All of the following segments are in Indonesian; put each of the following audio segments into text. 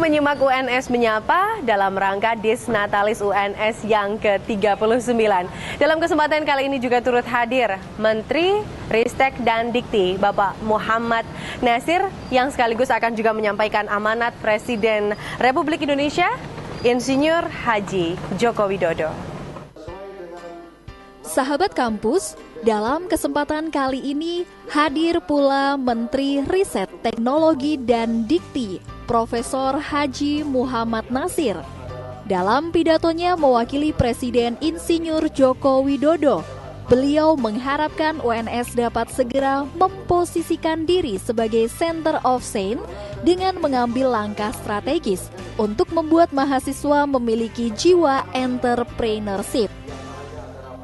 menyimak UNS Menyapa dalam rangka Disnatalis UNS yang ke-39. Dalam kesempatan kali ini juga turut hadir Menteri Ristek dan Dikti, Bapak Muhammad Nasir, yang sekaligus akan juga menyampaikan amanat Presiden Republik Indonesia, Insinyur Haji Joko Widodo. Sahabat kampus, dalam kesempatan kali ini hadir pula Menteri Riset, Teknologi, dan Dikti, Profesor Haji Muhammad Nasir. Dalam pidatonya mewakili Presiden Insinyur Joko Widodo, beliau mengharapkan UNS dapat segera memposisikan diri sebagai Center of Change dengan mengambil langkah strategis untuk membuat mahasiswa memiliki jiwa entrepreneurship.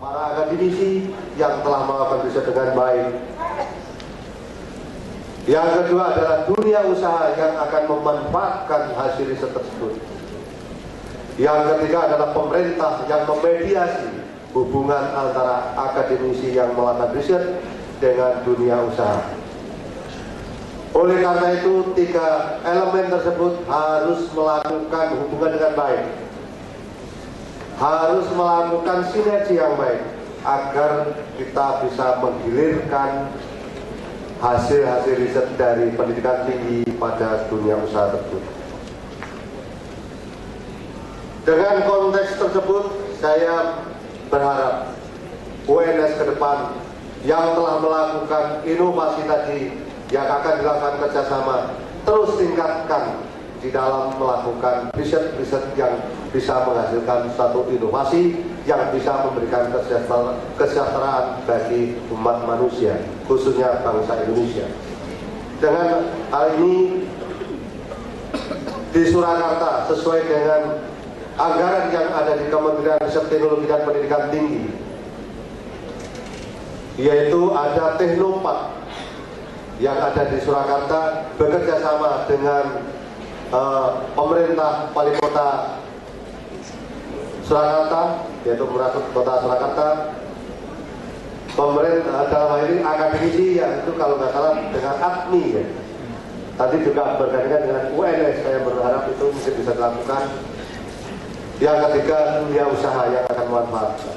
Para akademisi yang telah melakukan riset dengan baik. Yang kedua adalah dunia usaha yang akan memanfaatkan hasil riset tersebut. Yang ketiga adalah pemerintah yang memediasi hubungan antara akademisi yang melakukan riset dengan dunia usaha. Oleh karena itu, tiga elemen tersebut harus melakukan hubungan dengan baik, harus melakukan sinergi yang baik agar kita bisa menggilirkan hasil-hasil riset dari pendidikan tinggi pada dunia usaha tersebut. Dengan konteks tersebut, saya berharap UNS ke depan yang telah melakukan inovasi tadi, yang akan dilakukan kerjasama, terus tingkatkan di dalam melakukan riset-riset yang bisa menghasilkan satu inovasi yang bisa memberikan kesejahteraan bagi umat manusia, khususnya bangsa Indonesia. Dengan hal ini di Surakarta, sesuai dengan anggaran yang ada di Kementerian Riset Teknologi dan Pendidikan Tinggi, yaitu ada Teknopark yang ada di Surakarta bekerja sama dengan pemerintah wali kota Surakarta, yaitu pemerintah kota Surakarta, pemerintah dalam hal ini akademisi, yang itu kalau nggak salah dengan ADMI ya. Tadi juga berkaitan dengan UNS, saya berharap itu mungkin bisa dilakukan. Yang ketiga, dunia usaha yang akan memanfaatkan.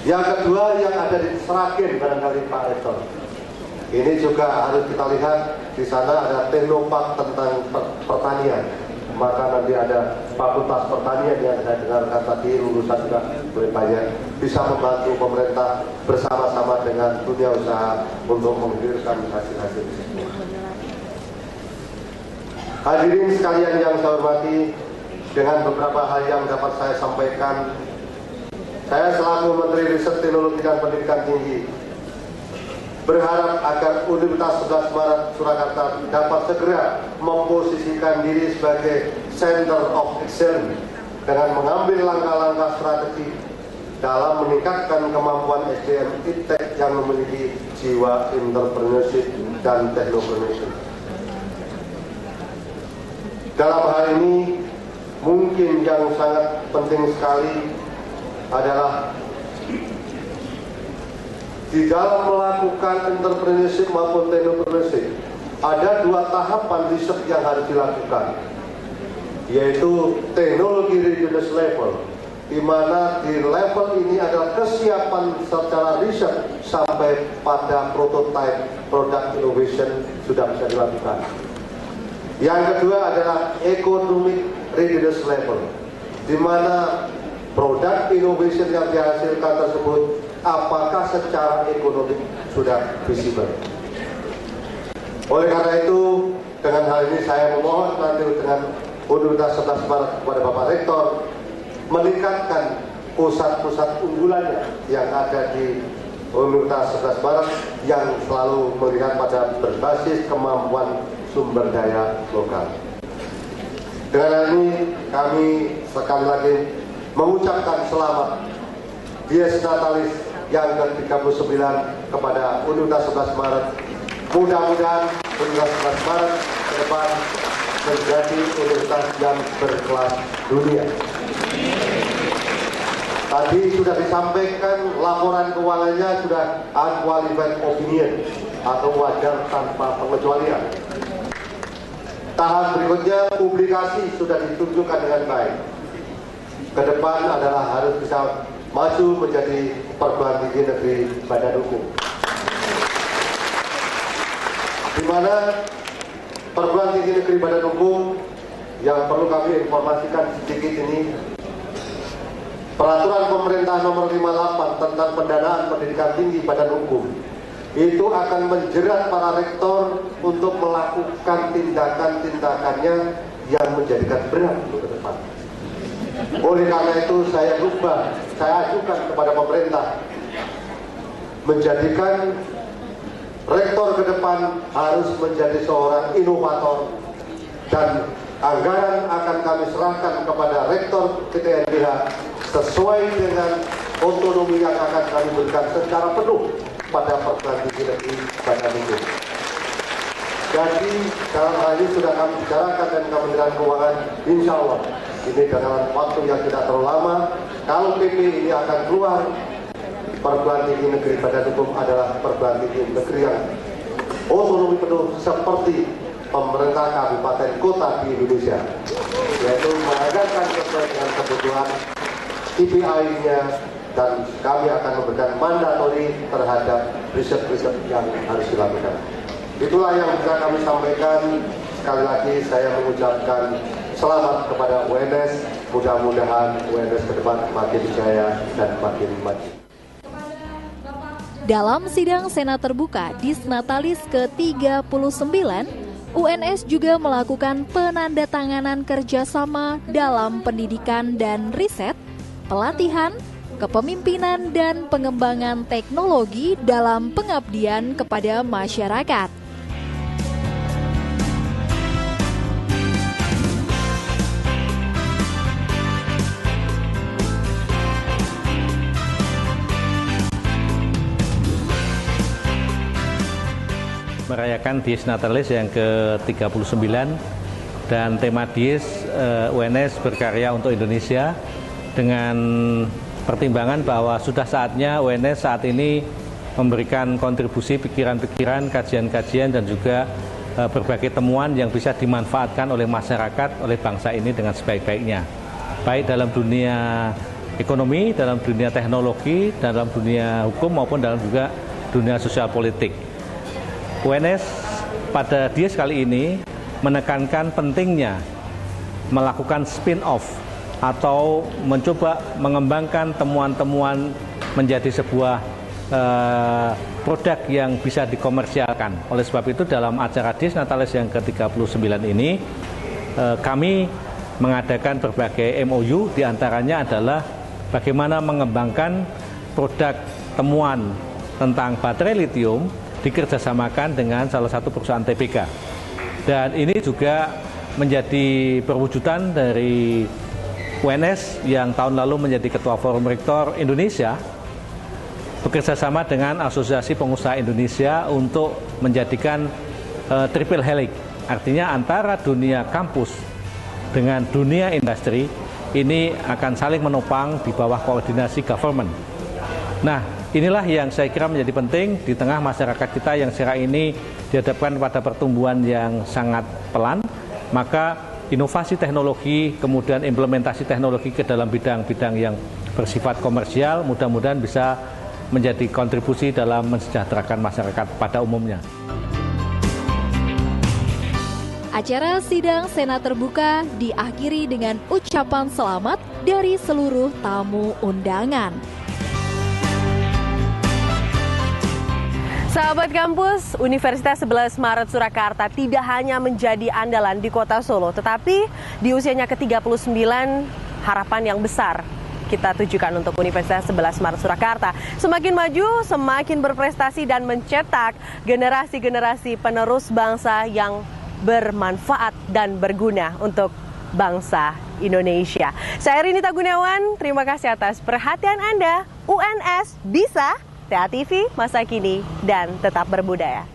Yang kedua yang ada di Seragen, barangkali Pak Rektor. Ini juga harus kita lihat, di sana ada Teknopark tentang pertanian. Maka nanti ada Fakultas Pertanian yang saya dengarkan tadi, lulusan juga lebih banyak, bisa membantu pemerintah bersama-sama dengan dunia usaha untuk menggilirkan hasil-hasil tersebut. Hadirin sekalian yang saya hormati, dengan beberapa hal yang dapat saya sampaikan, saya selaku Menteri Riset Teknologi dan Pendidikan Tinggi berharap agar Universitas 11 Maret Surakarta dapat segera memposisikan diri sebagai Center of Excellence dengan mengambil langkah-langkah strategi dalam meningkatkan kemampuan SDM iptek yang memiliki jiwa entrepreneurship dan technopreneurship. Dalam hal ini, mungkin yang sangat penting sekali adalah di dalam melakukan entrepreneurship maupun technopreneurship, ada dua tahapan riset yang harus dilakukan, yaitu teknologi readiness level, di mana di level ini adalah kesiapan secara riset sampai pada prototype product innovation sudah bisa dilakukan. Yang kedua adalah economic readiness level, di mana produk innovation yang dihasilkan tersebut apakah secara ekonomi sudah visible. Oleh karena itu, dengan hal ini saya memohon nanti dengan Universitas 11 Maret kepada Bapak Rektor meningkatkan pusat-pusat unggulannya yang ada di Universitas 11 Maret yang selalu melihat pada berbasis kemampuan sumber daya lokal. Dengan hal ini kami sekali lagi mengucapkan selamat Disnatalis yang ke-39 kepada Universitas 11 Maret. Mudah-mudahan Universitas 11 Maret ke depan menjadi universitas yang berkelas dunia. Tadi sudah disampaikan laporan keuangannya sudah unqualified opinion atau wajar tanpa pengecualian. Tahap berikutnya, publikasi sudah ditunjukkan dengan baik. Ke depan adalah harus bisa maju menjadi perguruan tinggi negeri badan hukum. Di mana perguruan tinggi negeri badan hukum yang perlu kami informasikan sedikit ini, Peraturan Pemerintah Nomor 58 tentang pendanaan pendidikan tinggi badan hukum itu akan menjerat para rektor untuk melakukan tindakan-tindakannya yang menjadikan berat untuk ke depan. Oleh karena itu saya ajukan kepada pemerintah menjadikan rektor ke depan harus menjadi seorang inovator, dan anggaran akan kami serahkan kepada rektor PTNBH sesuai dengan otonomi yang akan kami berikan secara penuh pada perguruan tinggi negeri badan hukum. Jadi dalam hal ini sudah kami bicarakan dengan Kementerian Keuangan, insya Allah ini dalam waktu yang tidak terlalu lama, kalau PP ini akan keluar, perguruan tinggi negeri badan hukum adalah perguruan tinggi negeri yang otonomi penuh seperti pemerintah kabupaten kota di Indonesia, yaitu menganggarkan sesuai dengan kebutuhan KPI-nya, dan kami akan memberikan mandatori terhadap riset-riset yang harus dilakukan. Itulah yang bisa kami sampaikan. Sekali lagi saya mengucapkan selamat kepada UNS. Mudah-mudahan UNS ke depan makin jaya dan makin maju. Dalam sidang Senat terbuka Disnatalis ke-39, UNS juga melakukan penandatanganan kerjasama dalam pendidikan dan riset, pelatihan, kepemimpinan, dan pengembangan teknologi dalam pengabdian kepada masyarakat. Merayakan Dies Natalis yang ke-39 dan tema Dies UNS berkarya untuk Indonesia, dengan pertimbangan bahwa sudah saatnya UNS saat ini memberikan kontribusi pikiran-pikiran, kajian-kajian, dan juga berbagai temuan yang bisa dimanfaatkan oleh masyarakat, oleh bangsa ini dengan sebaik-baiknya, baik dalam dunia ekonomi, dalam dunia teknologi, dalam dunia hukum, maupun dalam juga dunia sosial politik. UNS pada Dies kali ini menekankan pentingnya melakukan spin-off atau mencoba mengembangkan temuan-temuan menjadi sebuah produk yang bisa dikomersialkan. Oleh sebab itu dalam acara Dies Natalis yang ke-39 ini kami mengadakan berbagai MOU, diantaranya adalah bagaimana mengembangkan produk temuan tentang baterai litium dikerjasamakan dengan salah satu perusahaan TBK. Dan ini juga menjadi perwujudan dari UNS yang tahun lalu menjadi Ketua Forum Rektor Indonesia, bekerjasama dengan Asosiasi Pengusaha Indonesia untuk menjadikan triple helix, artinya antara dunia kampus dengan dunia industri ini akan saling menopang di bawah koordinasi government. Nah, inilah yang saya kira menjadi penting di tengah masyarakat kita yang sekarang ini dihadapkan pada pertumbuhan yang sangat pelan, maka inovasi teknologi, kemudian implementasi teknologi ke dalam bidang-bidang yang bersifat komersial mudah-mudahan bisa menjadi kontribusi dalam mensejahterakan masyarakat pada umumnya. Acara sidang Senat terbuka diakhiri dengan ucapan selamat dari seluruh tamu undangan. Sahabat kampus, Universitas 11 Maret Surakarta tidak hanya menjadi andalan di kota Solo, tetapi di usianya ke-39 harapan yang besar kita tujukan untuk Universitas 11 Maret Surakarta. Semakin maju, semakin berprestasi dan mencetak generasi-generasi penerus bangsa yang bermanfaat dan berguna untuk bangsa Indonesia. Saya Rinita Gunawan, terima kasih atas perhatian Anda. UNS bisa, TA TV, masa kini, dan tetap berbudaya.